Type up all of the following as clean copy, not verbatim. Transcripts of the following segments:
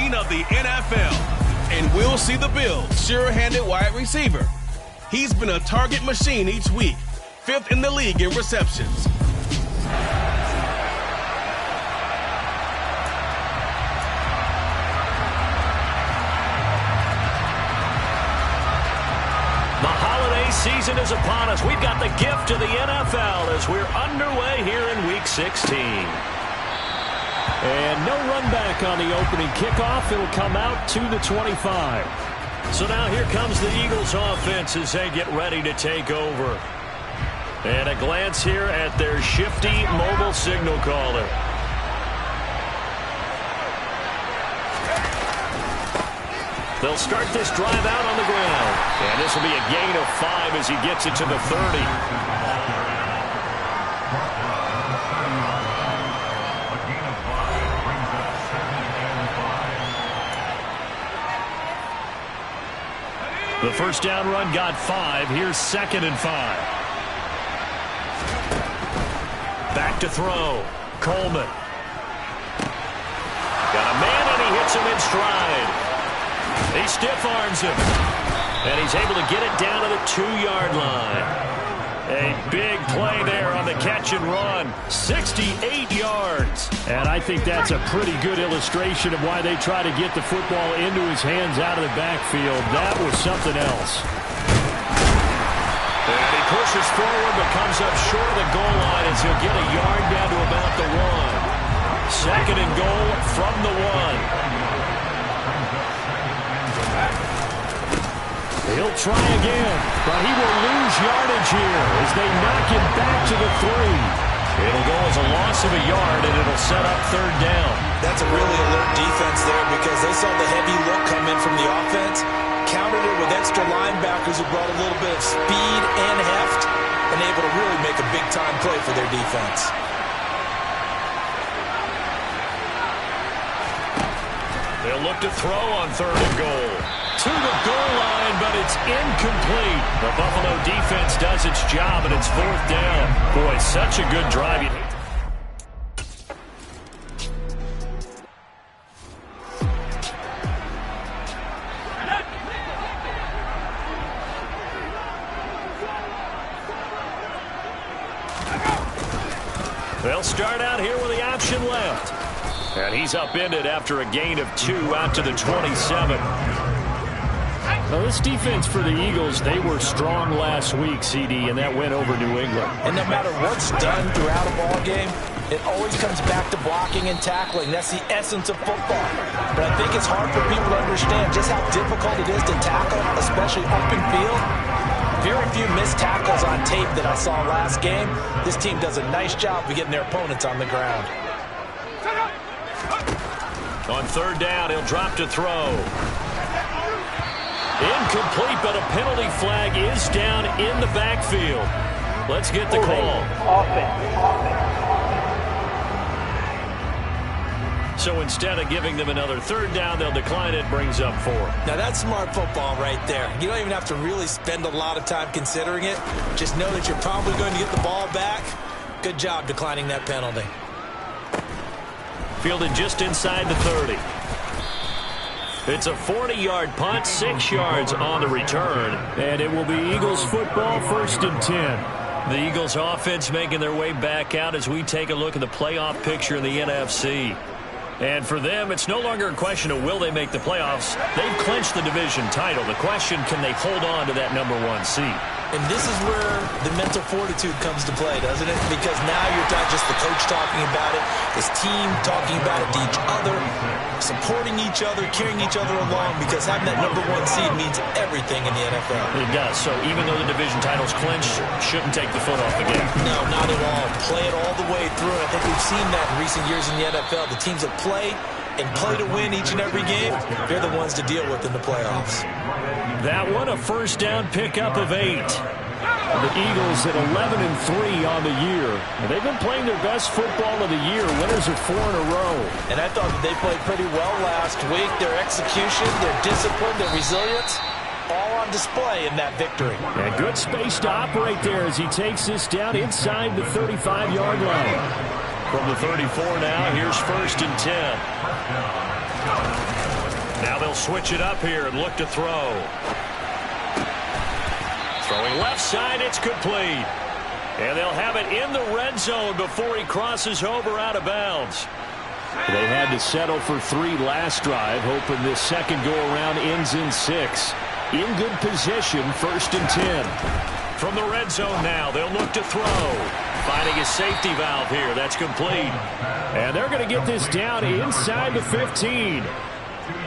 machine of the NFL. And we'll see the Bills' sure-handed wide receiver. He's been a target machine each week, 5th in the league in receptions. The holiday season is upon us. We've got the gift of the NFL as we're underway here in Week 16. And no run back on the opening kickoff. It'll come out to the 25. So now here comes the Eagles offense as they get ready to take over. And a glance here at their shifty mobile signal caller. They'll start this drive out on the ground. And this will be a gain of 5 as he gets it to the 30. The first down run got 5. Here's 2nd and 5. Back to throw. Coleman. Got a man and he hits him in stride. He stiff-arms him. And he's able to get it down to the 2-yard line. A big play there on the catch and run. 68 yards. And I think that's a pretty good illustration of why they try to get the football into his hands out of the backfield. That was something else. And he pushes forward but comes up short of the goal line as he'll get a yard down to about the 1. 2nd and goal from the 1. He'll try again, but he will lose yardage here as they knock him back to the 3. It'll go as a loss of a yard, and it'll set up 3rd down. That's a really alert defense there because they saw the heavy look come in from the offense, countered it with extra linebackers who brought a little bit of speed and heft, and able to really make a big-time play for their defense. They'll look to throw on 3rd and goal. To the goal line, but it's incomplete. The Buffalo defense does its job, and it's 4th down. Boy, such a good drive. They'll start out here with the option left. And he's upended after a gain of 2 out to the 27. Now, this defense for the Eagles, they were strong last week, CD, and that went over New England. And no matter what's done throughout a ball game, it always comes back to blocking and tackling. That's the essence of football. But I think it's hard for people to understand just how difficult it is to tackle, especially open field. Very few missed tackles on tape that I saw last game. This team does a nice job of getting their opponents on the ground. On 3rd down, he'll drop to throw. Incomplete, but a penalty flag is down in the backfield. Let's get the call. So instead of giving them another 3rd down, they'll decline it, brings up 4. Now that's smart football right there. You don't even have to really spend a lot of time considering it. Just know that you're probably going to get the ball back. Good job declining that penalty. Fielded just inside the 30. It's a 40-yard punt, 6 yards on the return. And it will be Eagles football, 1st and 10. The Eagles offense making their way back out as we take a look at the playoff picture in the NFC. And for them, it's no longer a question of will they make the playoffs. They've clinched the division title. The question, can they hold on to that number 1 seed? And this is where the mental fortitude comes to play, doesn't it? Because now you're not just the coach talking about it, this team talking about it to each other, supporting each other, carrying each other along, because having that number 1 seed means everything in the NFL. It does. So even though the division title's clinched, shouldn't take the foot off the gas. No, not at all. Play it all the way through. And I think we've seen that in recent years in the NFL. The teams that play and play to win each and every game, they're the ones to deal with in the playoffs. That one, a 1st down pickup of 8. The Eagles at 11-3 on the year. They've been playing their best football of the year. Winners of 4 in a row. And I thought that they played pretty well last week. Their execution, their discipline, their resilience, all on display in that victory. And good space to operate there as he takes this down inside the 35-yard line. From the 34 now, here's 1st and 10. Now they'll switch it up here and look to throw. Throwing left side, it's complete. And they'll have it in the red zone before he crosses over out of bounds. They had to settle for 3 last drive, hoping this second go-around ends in 6. In good position, 1st and 10. From the red zone now, they'll look to throw. Finding a safety valve here. That's complete. And they're going to get this down inside the 15.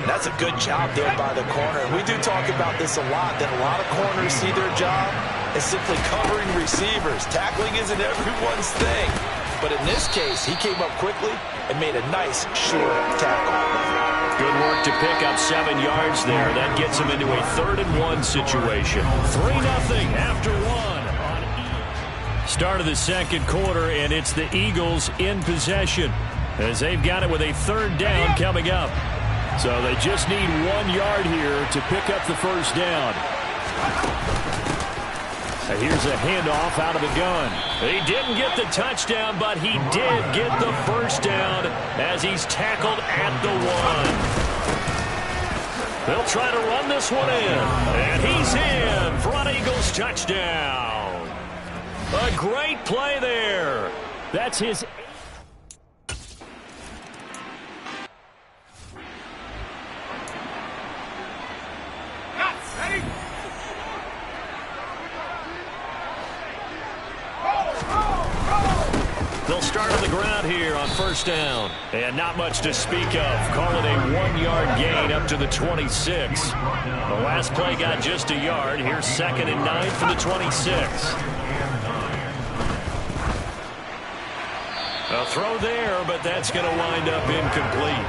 That's a good job there by the corner. We do talk about this a lot, that a lot of corners see their job as simply covering receivers. Tackling isn't everyone's thing. But in this case, he came up quickly and made a nice, sure tackle. Good work to pick up 7 yards there. That gets him into a 3rd and 1 situation. 3-0 after 1. Start of the second quarter, and it's the Eagles in possession as they've got it with a 3rd down coming up. So they just need 1 yard here to pick up the 1st down. And here's a handoff out of the gun. He didn't get the touchdown, but he did get the 1st down as he's tackled at the 1. They'll try to run this one in. And he's in for an Eagles touchdown. A great play there. That's his... They'll start on the ground here on 1st down. And not much to speak of. Call it a 1-yard gain up to the 26. The last play got just a yard. Here's 2nd and 9 for the 26. A throw there, but that's going to wind up incomplete.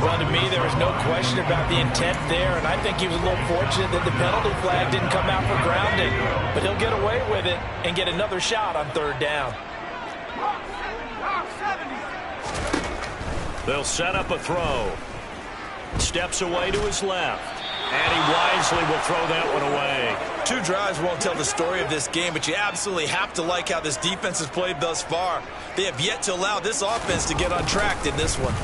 Well, to me, there was no question about the intent there, and I think he was a little fortunate that the penalty flag didn't come out for grounding. But he'll get away with it and get another shot on 3rd down. They'll set up a throw. Steps away to his left. And he wisely will throw that one away. 2 drives won't tell the story of this game, but you absolutely have to like how this defense has played thus far. They have yet to allow this offense to get untracked in this one.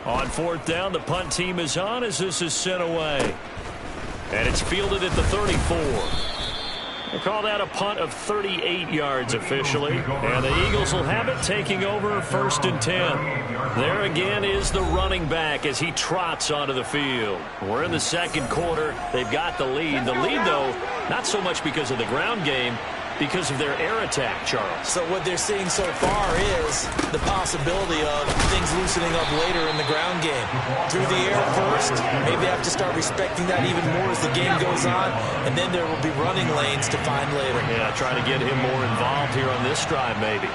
On 4th down, the punt team is on as this is sent away. And it's fielded at the 34. They call that a punt of 38 yards officially. And the Eagles will have it taking over 1st and 10. There again is the running back as he trots onto the field. We're in the second quarter. They've got the lead. The lead, though, not so much because of the ground game, because of their air attack, Charles. So what they're seeing so far is the possibility of things loosening up later in the ground game. Through the air first, maybe they have to start respecting that even more as the game goes on, and then there will be running lanes to find later. Yeah, try to get him more involved here on this drive, maybe.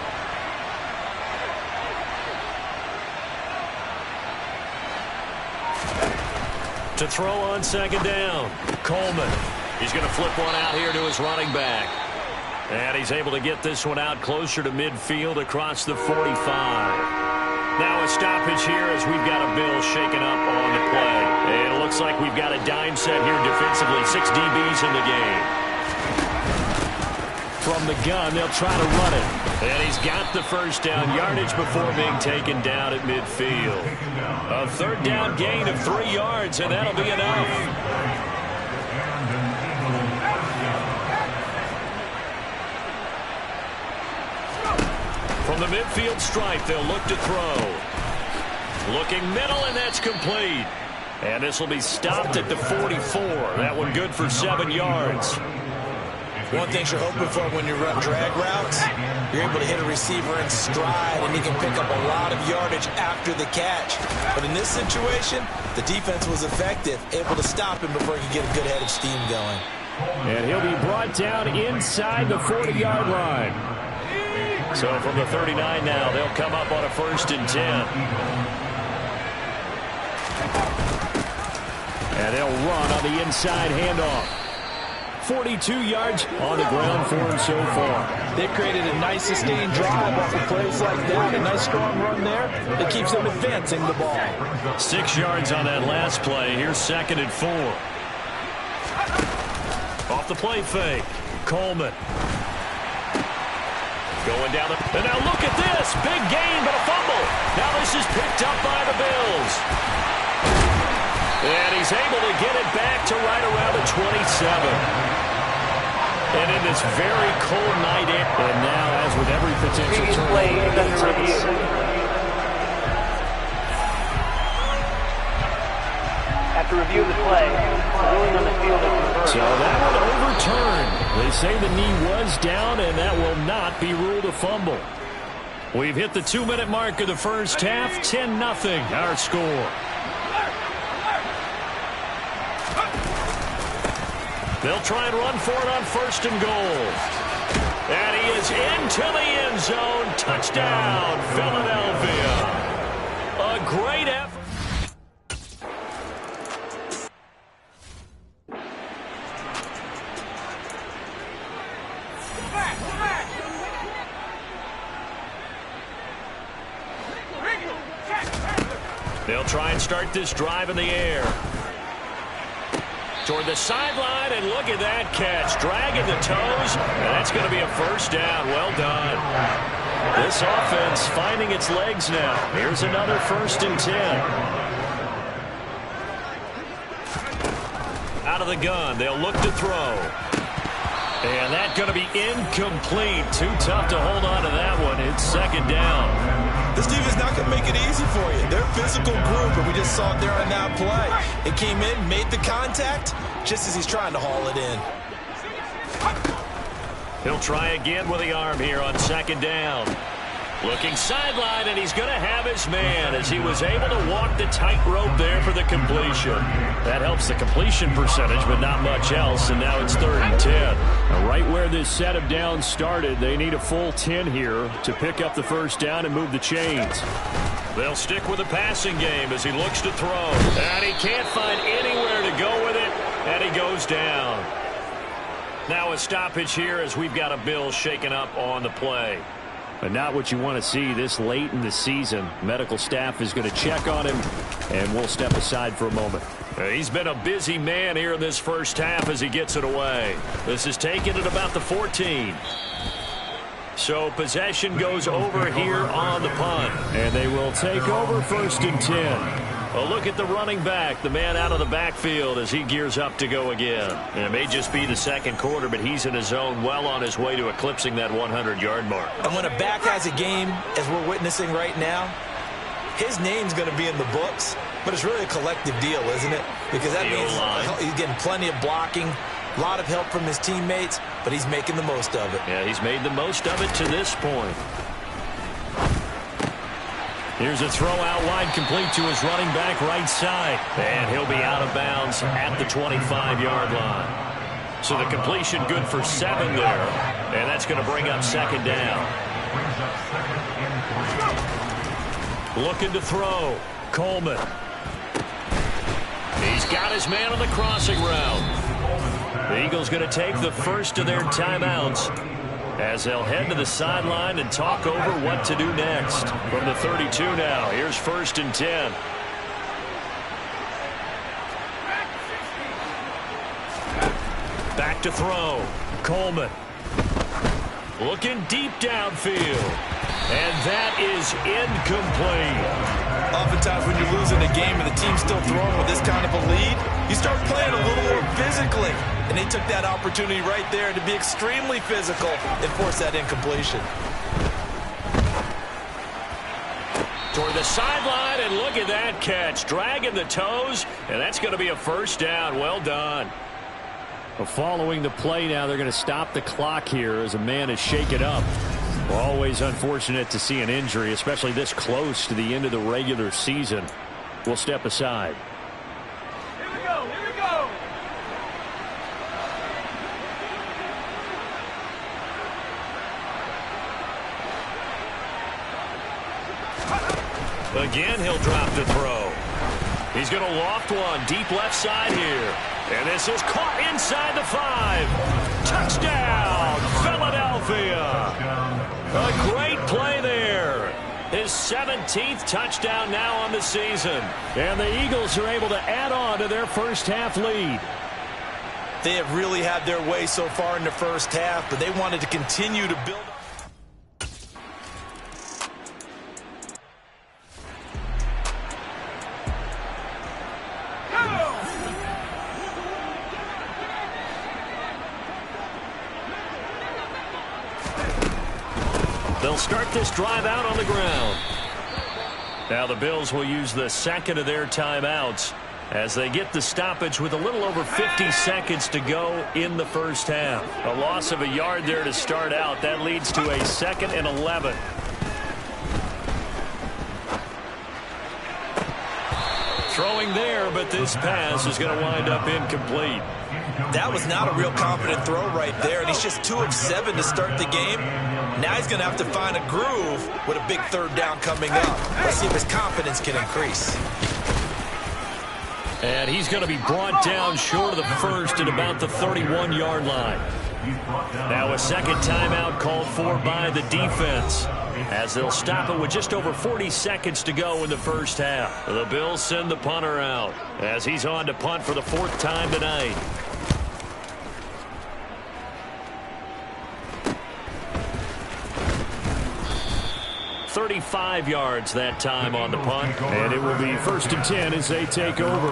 To throw on 2nd down, Coleman. He's going to flip one out here to his running back. And he's able to get this one out closer to midfield across the 45. Now a stoppage here as we've got a Bill shaken up on the play. And it looks like we've got a dime set here defensively. 6 DBs in the game. From the gun, they'll try to run it. And he's got the 1st down yardage before being taken down at midfield. A 3rd down gain of 3 yards, and that'll be enough. From the midfield stripe, they'll look to throw. Looking middle, and that's complete. And this will be stopped at the 44. That one good for 7 yards. One thing you're hoping for when you run drag routes, you're able to hit a receiver in stride, and he can pick up a lot of yardage after the catch. But in this situation, the defense was effective, able to stop him before he could get a good head of steam going. And he'll be brought down inside the 40-yard line. So from the 39 now, they'll come up on a 1st and 10. And they'll run on the inside handoff. 42 yards on the ground for him so far. They've created a nice sustained drive off of plays like that. A nice strong run there that keeps them advancing the ball. 6 yards on that last play. Here's 2nd and 4. Off the play fake. Coleman. Going down the... And now look at this. Big gain, but a fumble. Now this is picked up by the Bills. And he's able to get it back to right around the 27. And in this very cold night, and now, as with every potential turnover, after review of the play, ruling on the field is reversed. So that one overturned. They say the knee was down, and that will not be ruled a fumble. We've hit the 2-minute mark of the first half. 10-0 our score. They'll try and run for it on 1st and goal. And he is into the end zone. Touchdown, Philadelphia. A great effort. They'll try and start this drive in the air. Toward the sideline, and look at that catch. Dragging the toes, and that's going to be a first down. Well done. This offense finding its legs now. Here's another 1st and 10. Out of the gun, they'll look to throw. And that's going to be incomplete. Too tough to hold on to that one. It's 2nd down. This team is not going to make it easy for you. They're a physical group, and we just saw it there on that play. It came in, made the contact, just as he's trying to haul it in. He'll try again with the arm here on 2nd down. Looking sideline, and he's going to have his man as he was able to walk the tightrope there for the completion. That helps the completion percentage, but not much else, and now it's 3rd and 10. Now, right where this set of downs started, they need a full 10 here to pick up the 1st down and move the chains. They'll stick with the passing game as he looks to throw. And he can't find anywhere to go with it, and he goes down. Now a stoppage here as we've got a Bill shaken up on the play. But not what you want to see this late in the season. Medical staff is going to check on him, and we'll step aside for a moment. He's been a busy man here in this first half as he gets it away. This is taken at about the 14. So possession goes over here on the punt. And they will take over 1st and 10. A look at the running back, the man out of the backfield as he gears up to go again. And it may just be the 2nd quarter, but he's in his zone, well on his way to eclipsing that 100-yard mark. And when a back has a game, as we're witnessing right now, his name's going to be in the books, but it's really a collective deal, isn't it? Because that means he's getting plenty of blocking, a lot of help from his teammates, but he's making the most of it. Yeah, he's made the most of it to this point. Here's a throw out wide, complete to his running back right side. And he'll be out of bounds at the 25-yard line. So the completion good for 7 there. And that's going to bring up 2nd down. Looking to throw. Coleman. He's got his man on the crossing route. The Eagles going to take the first of their timeouts as they'll head to the sideline and talk over what to do next. From the 32 now, here's 1st and 10. Back to throw. Coleman. Looking deep downfield. And that is incomplete. Oftentimes when you're losing a game and the team's still throwing with this kind of a lead, you start playing a little more physically. And they took that opportunity right there to be extremely physical and force that incompletion. Toward the sideline, and look at that catch. Dragging the toes, and that's going to be a 1st down. Well done. Well, following the play now, they're going to stop the clock here as a man is shaken up. Well, always unfortunate to see an injury, especially this close to the end of the regular season. We'll step aside. Here we go, here we go. Again, he'll drop to throw. He's going to loft one deep left side here. And this is caught inside the 5. Touchdown, Philadelphia. A great play there. His 17th touchdown now on the season. And the Eagles are able to add on to their first half lead. They have really had their way so far in the first half, but they wanted to continue to build. They'll start this drive out on the ground. Now the Bills will use the second of their timeouts as they get the stoppage with a little over 50 seconds to go in the first half. A loss of a yard there to start out. That leads to a 2nd and 11. Throwing there, but this pass is going to wind up incomplete. That was not a real confident throw right there, and he's just 2 of 7 to start the game. Now he's going to have to find a groove with a big third down coming up. Let's see if his confidence can increase. And he's going to be brought down short of the first at about the 31-yard line. Now a second timeout called for by the defense, as they'll stop it with just over 40 seconds to go in the first half. The Bills send the punter out as he's on to punt for the 4th time tonight. .35 yards that time on the punt. And it will be 1st and 10 as they take over.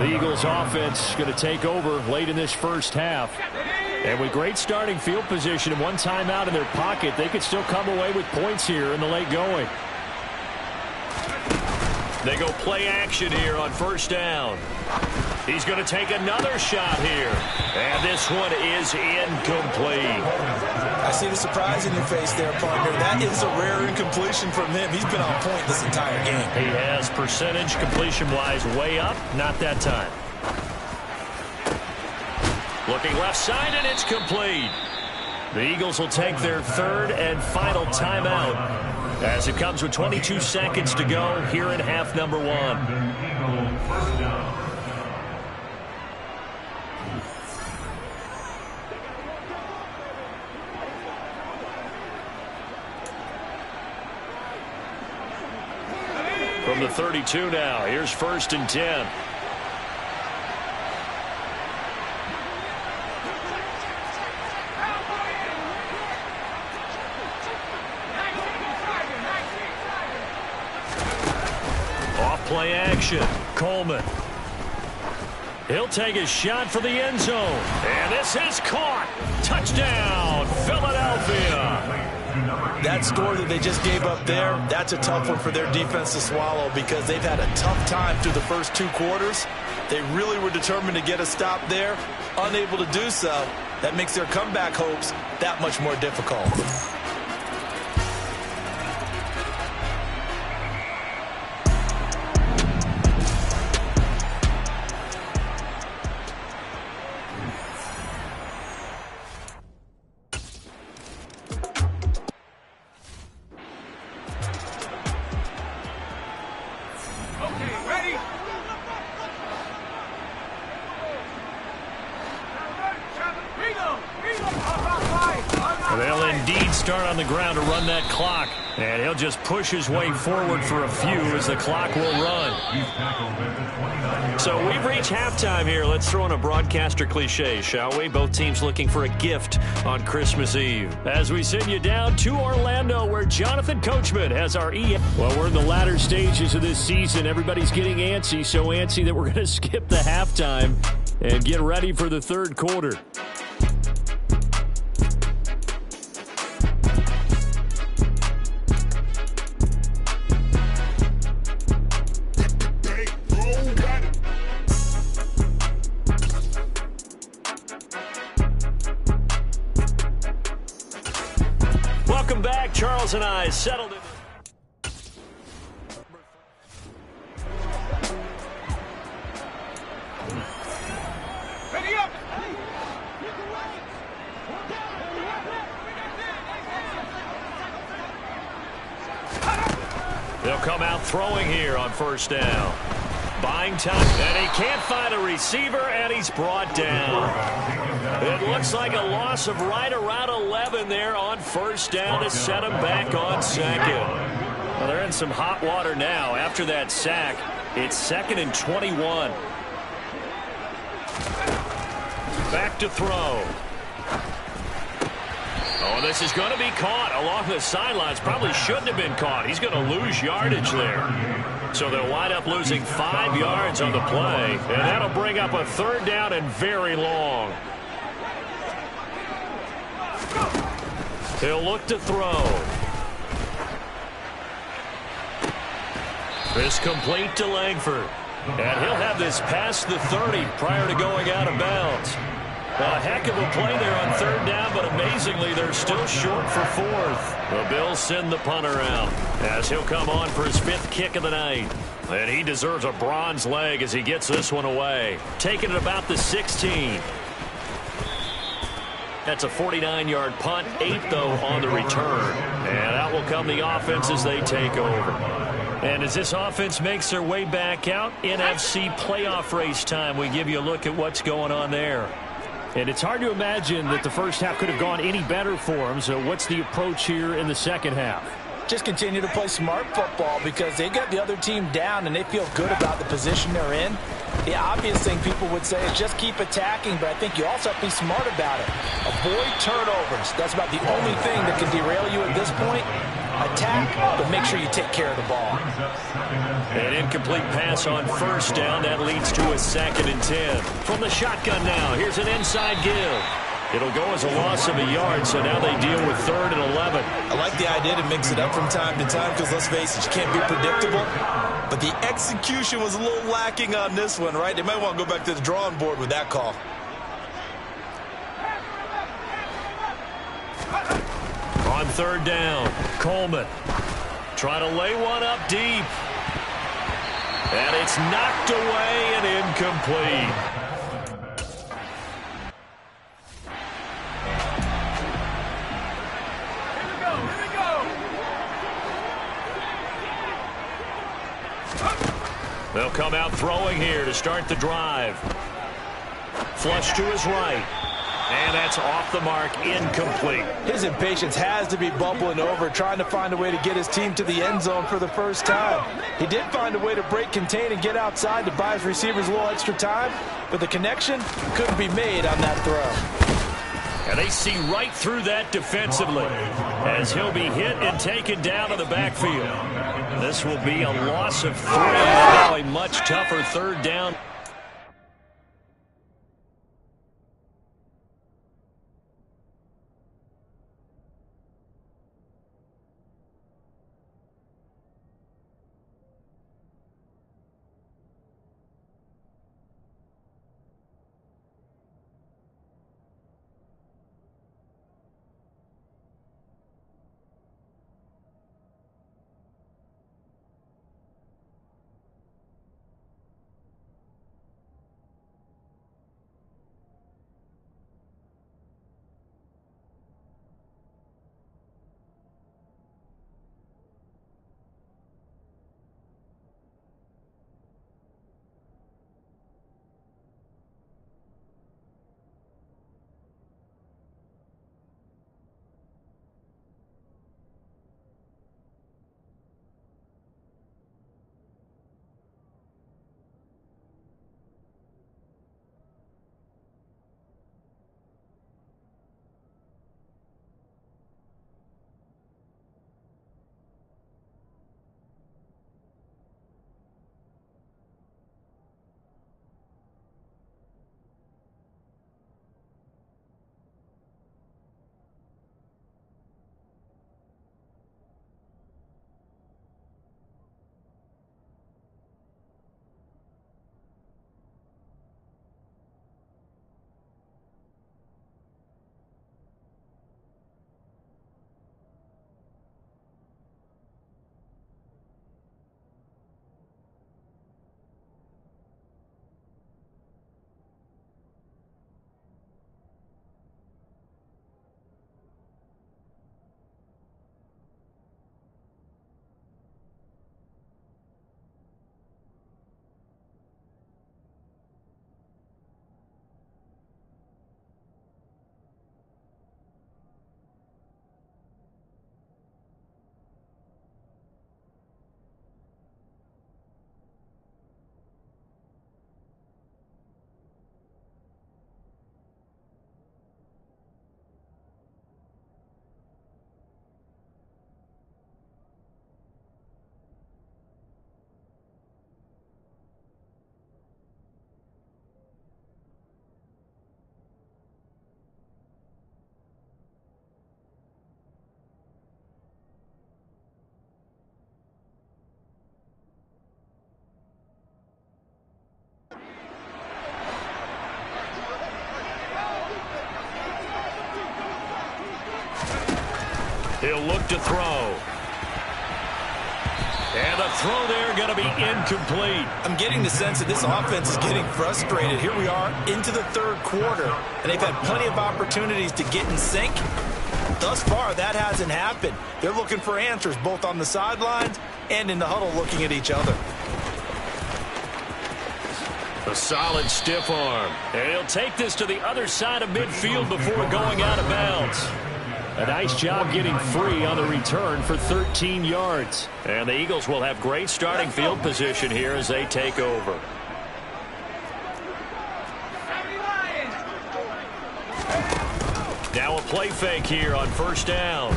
The Eagles offense going to take over late in this first half. And with great starting field position and 1 timeout in their pocket, they could still come away with points here in the late going. They go play action here on 1st down. He's going to take another shot here. And this one is incomplete. I see the surprise in your face there, partner. That is a rare incompletion from him. He's been on point this entire game. He has percentage completion-wise way up. Not that time. Looking left side, and it's complete. The Eagles will take their 3rd and final timeout as it comes with 22 seconds to go here in half number 1. From the 32 now, here's 1st and 10. Off play action, Coleman. He'll take his shot for the end zone. And this is caught. Touchdown, Philadelphia. That score that they just gave up there, that's a tough one for their defense to swallow because they've had a tough time through the first 2 quarters. They really were determined to get a stop there, unable to do so. That makes their comeback hopes that much more difficult. They'll indeed start on the ground to run that clock. And he'll just push his way forward for a few as the clock will run. So we've reached halftime here. Let's throw in a broadcaster cliche, shall we? Both teams looking for a gift on Christmas Eve. As we send you down to Orlando, where Jonathan Coachman has our Well, we're in the latter stages of this season. Everybody's getting antsy, so antsy that we're going to skip the halftime and get ready for the 3rd quarter. Welcome back. Charles and I settled in. Ready up. They'll come out throwing here on 1st down. Buying time, and he can't find a receiver, and he's brought down. It looks like a loss of right around 11 there on 1st down to set him back on 2nd. Well, they're in some hot water now after that sack. It's 2nd and 21. Back to throw. Oh, this is going to be caught along the sidelines. Probably shouldn't have been caught. He's going to lose yardage there. So they'll wind up losing 5 yards on the play, and that'll bring up a 3rd down and very long. He'll look to throw. This complete to Langford. And he'll have this past the 30 prior to going out of bounds. A heck of a play there on third down, but amazingly, they're still short for fourth. The Bills send the punter out as he'll come on for his 5th kick of the night. And he deserves a bronze leg as he gets this one away. Taking it about the 16. That's a 49-yard punt, 8 though on the return. And out will come the offense as they take over. And as this offense makes their way back out, NFC playoff race time, we give you a look at what's going on there. And it's hard to imagine that the first half could have gone any better for them. So what's the approach here in the second half? Just continue to play smart football because they got the other team down and they feel good about the position they're in. The obvious thing people would say is just keep attacking, but I think you also have to be smart about it. Avoid turnovers. That's about the only thing that can derail you at this point. Attack, but make sure you take care of the ball. An incomplete pass on first down. That leads to a 2nd and 10. From the shotgun now, here's an inside give. It'll go as a loss of a yard, so now they deal with 3rd and 11. I like the idea to mix it up from time to time because, let's face it, you can't be predictable. But the execution was a little lacking on this one, right? They might want to go back to the drawing board with that call. On 3rd down, Coleman trying to lay one up deep. And it's knocked away and incomplete. They'll come out throwing here to start the drive. Flush to his right. And that's off the mark, incomplete. His impatience has to be bubbling over, trying to find a way to get his team to the end zone for the first time. He did find a way to break contain and get outside to buy his receivers a little extra time, but the connection couldn't be made on that throw. And they see right through that defensively as he'll be hit and taken down to the backfield. This will be a loss of 3. Now a much tougher 3rd down. He'll look to throw. And the throw there going to be incomplete. I'm getting the sense that this offense is getting frustrated. Here we are into the third quarter, and they've had plenty of opportunities to get in sync. Thus far, that hasn't happened. They're looking for answers both on the sidelines and in the huddle looking at each other. A solid stiff arm. And he'll take this to the other side of midfield before going out of bounds. A nice job getting free on the return for 13 yards. And the Eagles will have great starting field position here as they take over. Now a play fake here on first down.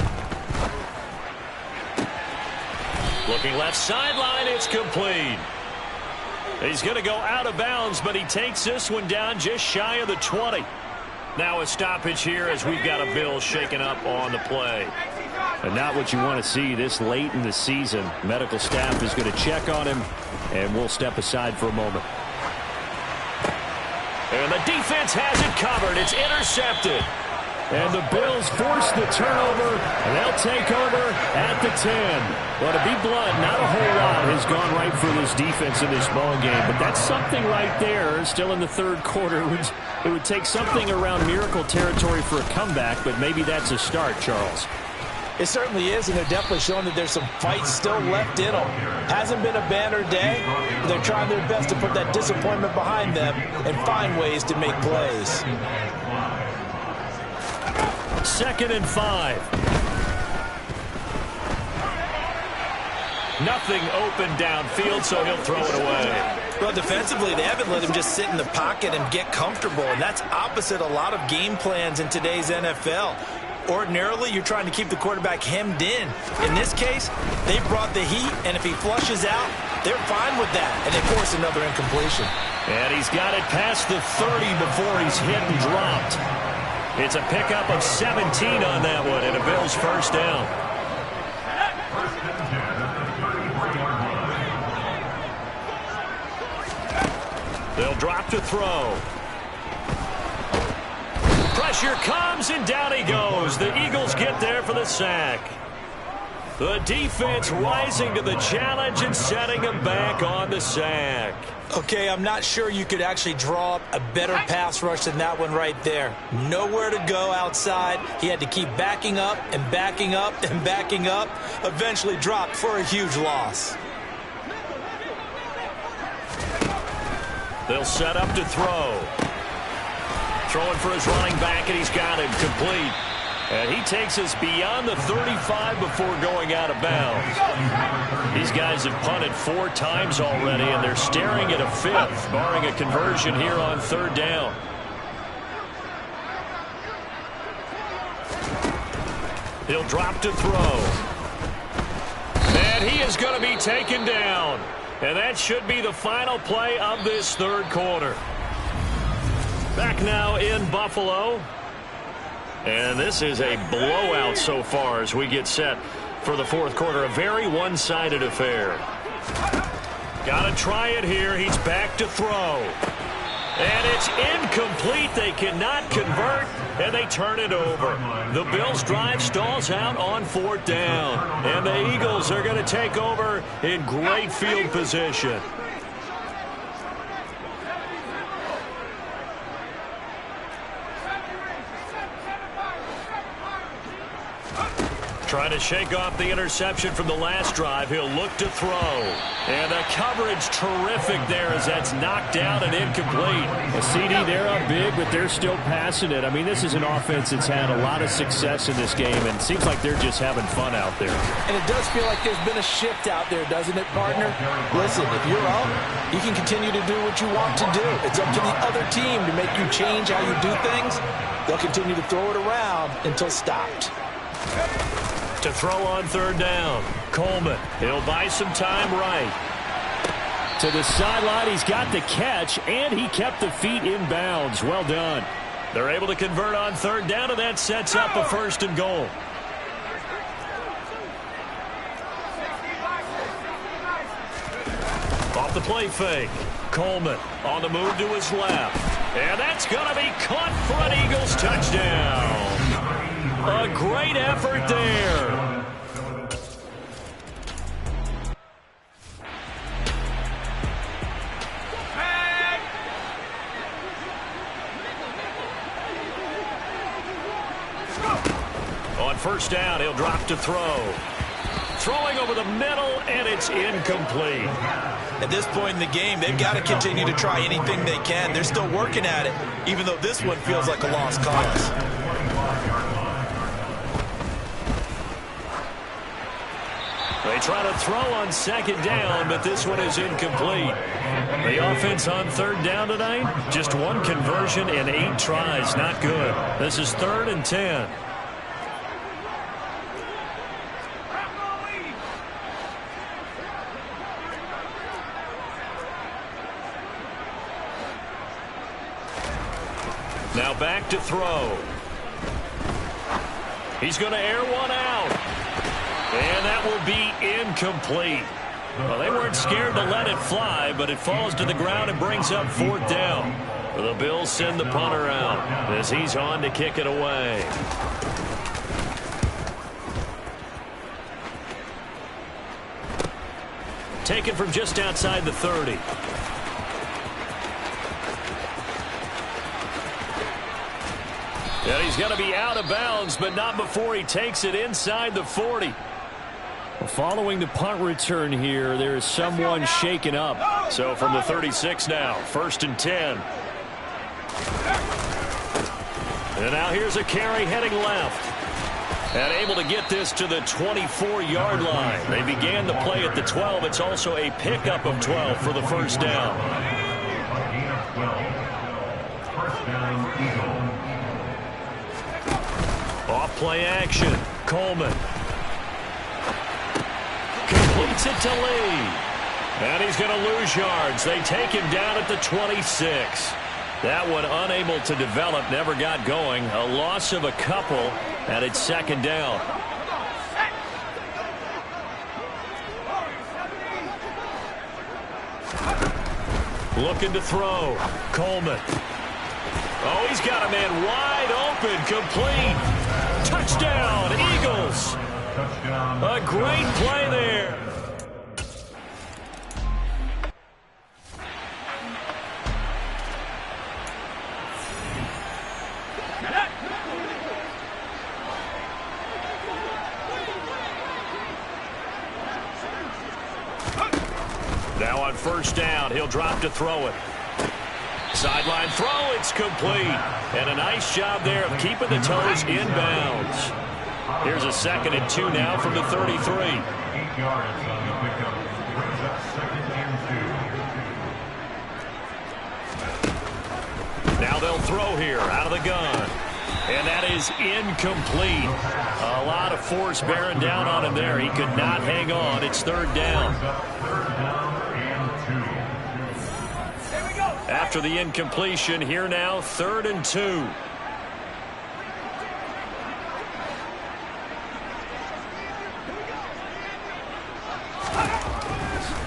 Looking left sideline, it's complete. He's going to go out of bounds, but he takes this one down just shy of the 20. Now a stoppage here as we've got a Bill shaken up on the play. And not what you want to see this late in the season. Medical staff is going to check on him, and we'll step aside for a moment. And the defense has it covered. It's intercepted. And the Bills force the turnover, and they'll take over at the 10. Well, to be blunt, not a whole lot has gone right for this defense in this ball game, but that's something right there. Still in the third quarter. It would take something around miracle territory for a comeback, but maybe that's a start, Charles. It certainly is, and they're definitely showing that there's some fight still left in them. Hasn't been a banner day, but they're trying their best to put that disappointment behind them and find ways to make plays. 2nd and 5. Nothing open downfield, so he'll throw it away. Well, defensively, they haven't let him just sit in the pocket and get comfortable, and that's opposite a lot of game plans in today's NFL. Ordinarily, you're trying to keep the quarterback hemmed in. In this case, they brought the heat, and if he flushes out, they're fine with that, and they force another incompletion. And he's got it past the 30 before he's hit and dropped. It's a pickup of 17 on that one, and a Bills first down. They'll drop to throw. Pressure comes, and down he goes. The Eagles get there for the sack. The defense rising to the challenge and setting him back on the sack. Okay, I'm not sure you could actually draw up a better pass rush than that one right there. Nowhere to go outside. He had to keep backing up and backing up and backing up. Eventually dropped for a huge loss. They'll set up to throw. Throwing for his running back, and he's got him complete. And he takes us beyond the 35 before going out of bounds. These guys have punted 4 times already, and they're staring at a 5th, barring a conversion here on 3rd down. He'll drop to throw. And he is going to be taken down. And that should be the final play of this 3rd quarter. Back now in Buffalo. And this is a blowout so far as we get set for the 4th quarter. A very one-sided affair. Got to try it here. He's back to throw. And it's incomplete. They cannot convert, and they turn it over. The Bills' drive stalls out on 4th down. And the Eagles are going to take over in great field position. Trying to shake off the interception from the last drive. He'll look to throw. And the coverage terrific there as that's knocked down and incomplete. A CD, they're up big, but they're still passing it. I mean, this is an offense that's had a lot of success in this game, and it seems like they're just having fun out there. And it does feel like there's been a shift out there, doesn't it, partner? Listen, if you're up, you can continue to do what you want to do. It's up to the other team to make you change how you do things. They'll continue to throw it around until stopped. To throw on 3rd down. Coleman. He'll buy some time right. To the sideline, he's got the catch, and he kept the feet in bounds. Well done. They're able to convert on 3rd down, and that sets up a 1st and goal. Off the play fake. Coleman on the move to his left. And that's going to be caught for an Eagles touchdown. A great effort there. On first down, he'll drop to throw. Throwing over the middle, and it's incomplete. At this point in the game, they've got to continue to try anything they can. They're still working at it, even though this one feels like a lost cause. They try to throw on second down, but this one is incomplete. The offense on third down tonight, just one conversion and 8 tries. Not good. This is 3rd and 10. Now back to throw. He's going to air one out. And that will be incomplete. Well, they weren't scared to let it fly, but it falls to the ground and brings up 4th down. The Bills send the punter out as he's on to kick it away. Taken from just outside the 30. And he's going to be out of bounds, but not before he takes it inside the 40. Following the punt return here, there is someone shaken up. So from the 36 now, 1st and 10. And now here's a carry heading left. And able to get this to the 24-yard line. They began the play at the 12. It's also a pickup of 12 for the first down. Off play action. Coleman. Completes it to Lee. And he's going to lose yards. They take him down at the 26. That one unable to develop, never got going. A loss of a couple, and it's 2nd down. Looking to throw. Coleman. Oh, he's got a man wide open, complete. Touchdown, Eagles. A great play there. Now on first down, he'll drop to throw it. Sideline throw, it's complete. And a nice job there of keeping the toes in bounds. Here's a 2nd and 2 now from the 33. 8 yards on the pickup. Brings up 2nd and 2. Now they'll throw here out of the gun. And that is incomplete. A lot of force bearing down on him there. He could not hang on. It's 3rd down. After the incompletion, here now, 3rd and 2.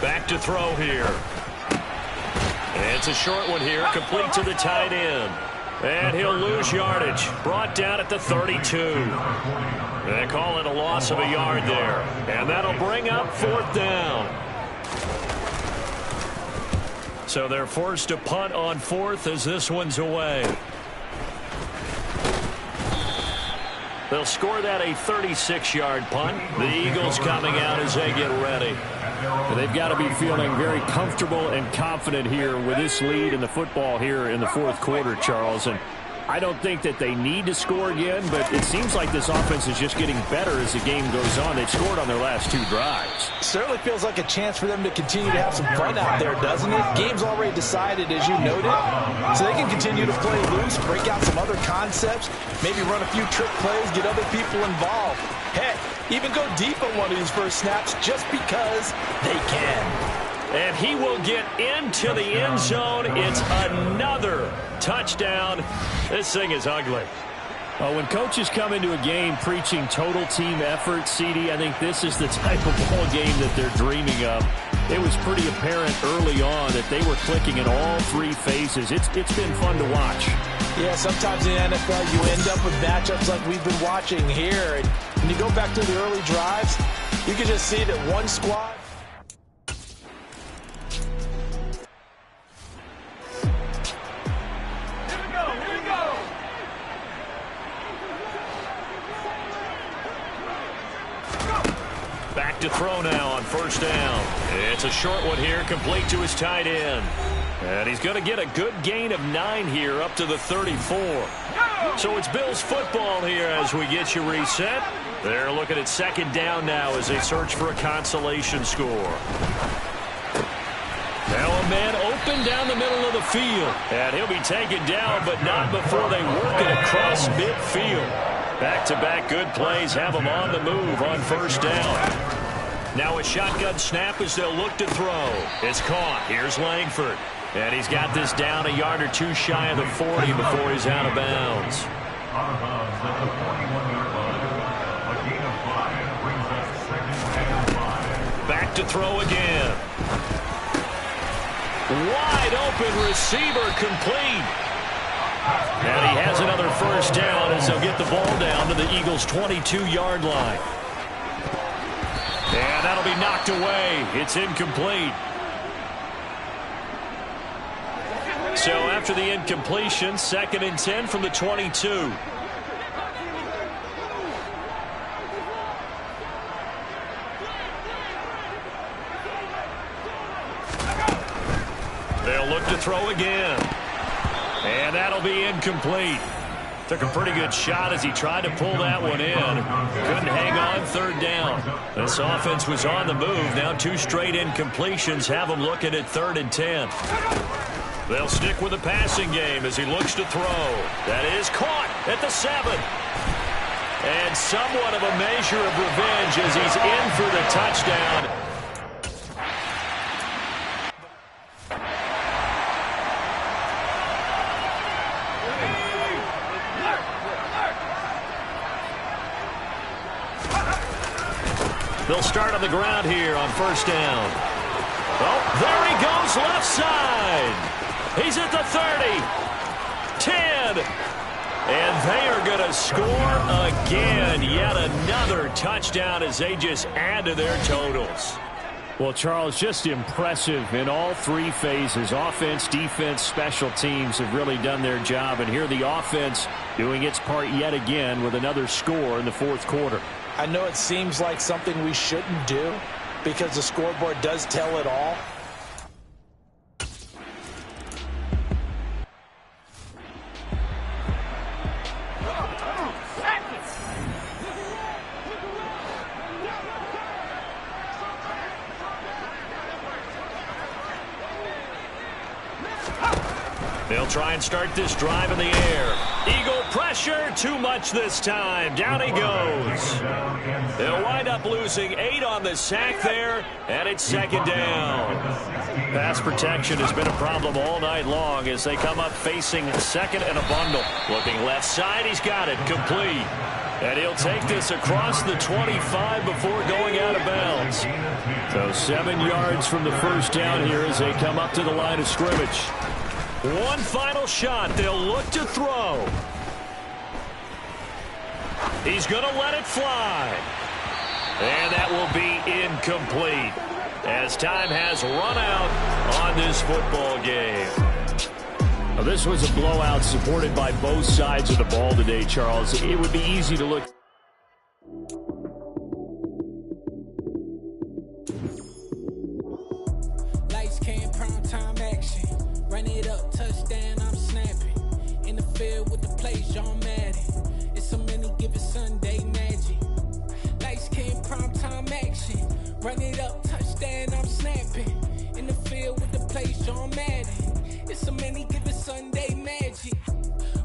Back to throw here. And it's a short one here, complete to the tight end. And he'll lose yardage. Brought down at the 32. They call it a loss of a yard there. And that'll bring up 4th down. So they're forced to punt on 4th as this one's away. They'll score that a 36-yard punt. The Eagles coming out as they get ready. They've got to be feeling very comfortable and confident here with this lead in the football here in the 4th quarter, Charles. And I don't think that they need to score again, but it seems like this offense is just getting better as the game goes on. They've scored on their last 2 drives. Certainly feels like a chance for them to continue to have some fun out there, doesn't it? Game's already decided, as you noted, so they can continue to play loose, break out some other concepts, maybe run a few trick plays, get other people involved. Heck, even go deep on one of these first snaps just because they can. And he will get into the end zone. It's another touchdown. This thing is ugly. When coaches come into a game preaching total team effort, CD, I think this is the type of ball game that they're dreaming of. It was pretty apparent early on that they were clicking in all 3 phases. It's been fun to watch. Yeah, sometimes in the NFL you end up with matchups like we've been watching here. And when you go back to the early drives, you can just see that one squad. back to throw now on first down. It's a short one here, complete to his tight end. And he's going to get a good gain of 9 here up to the 34. So it's Bills football here as we get you reset. They're looking at second down now as they search for a consolation score. Now a man open down the middle of the field. And he'll be taken down, but not before they work it across midfield. Back-to-back good plays have him on the move on first down. Now a shotgun snap as they'll look to throw. It's caught. Here's Langford. And he's got this down a yard or two shy of the 40 before he's out of bounds. Back to throw again. Wide open receiver complete. And he has another first down as they'll get the ball down to the Eagles' 22-yard line. And that'll be knocked away. It's incomplete. So after the incompletion, 2nd and 10 from the 22. They'll look to throw again. And that'll be incomplete. Took a pretty good shot as he tried to pull that one in. Couldn't hang on, 3rd down. This offense was on the move. Now 2 straight incompletions have them looking at 3rd and 10. They'll stick with the passing game as he looks to throw. That is caught at the 7. And somewhat of a measure of revenge as he's in for the touchdown. They'll start on the ground here on first down. Oh, there he goes left side. He's at the 30, 10, and they are going to score again. Yet another touchdown as they just add to their totals. Well, Charles, just impressive in all 3 phases. Offense, defense, special teams have really done their job. And here the offense doing its part yet again with another score in the 4th quarter. I know it seems like something we shouldn't do because the scoreboard does tell it all. They'll try and start this drive in the air. Eagle pressure, too much this time. Down he goes. They'll wind up losing 8 on the sack there, and it's 2nd down. Pass protection has been a problem all night long as they come up facing 2nd and a bundle. Looking left side, he's got it, complete. And he'll take this across the 25 before going out of bounds. So 7 yards from the first down here as they come up to the line of scrimmage. One final shot. They'll look to throw. He's going to let it fly. And that will be incomplete as time has run out on this football game. Now, this was a blowout supported by both sides of the ball today, Charles. It would be easy to look. Lights, cam, prime time action. Run it up, touchdown, I'm snapping. In the field with the play, John Madden. It's so many given Sunday magic. Lights, cam, prime time action. Run it up, touchdown, I'm snapping. In the field with the play, John Madden. It's so many given Sunday magic.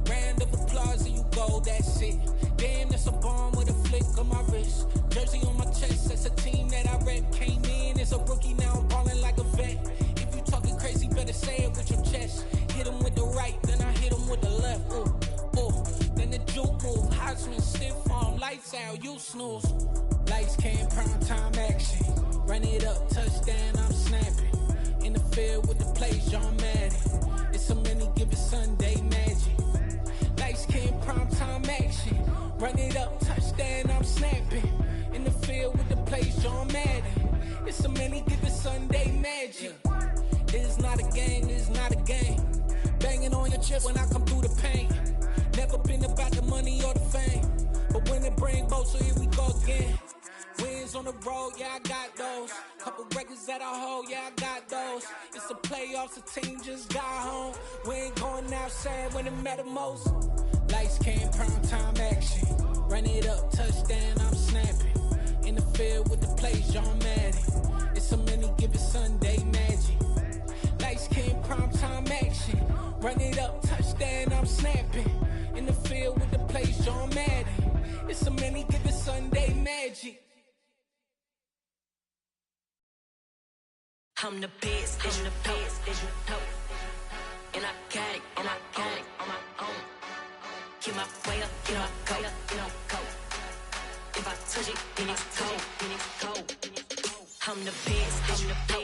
Round of applause and you go, that's it. Damn, that's a bomb with a flick on my wrist. Jersey on my chest, that's a team that I rep. Came in as a rookie, now I'm balling like a vet. If you talking crazy, better say it with your chest. Hit him with the right, then I hit him with the left. Ooh, ooh. Then the juke move, Heisman stiff arm, lights out, you snooze. Lights, cam, prime time action. Run it up, touchdown, I'm snapping. In the field with the play, John Madden. It's so many given Sunday magic. Lights, cam, prime time action. Run it up, touchdown, I'm snapping. In the field with the play, John Madden. It's so many given Sunday magic. It's not a game, it's not a game. Banging on your chest when I come through the pain. Never been about the money or the fame. But when it bring both, so here we go again. Wins on the road, yeah, I got those. Couple records that I hold, yeah, I got those. It's the playoffs, the team just got home. We ain't going outside when it matter most. Lights came, prime time action. Run it up, touchdown, I'm snapping. In the field with the plays, John Madden. It's a many given Sunday magic. Lights came, prime time action. Run it up, touchdown, I'm snapping. In the field with the plays, John Madden. It's a many given Sunday magic. I'm the best, I'm the best, as you know. And I got it, on my own. Get my way up, get my go, go. If I touch it, then it's cold, I'm the best, I'm the best.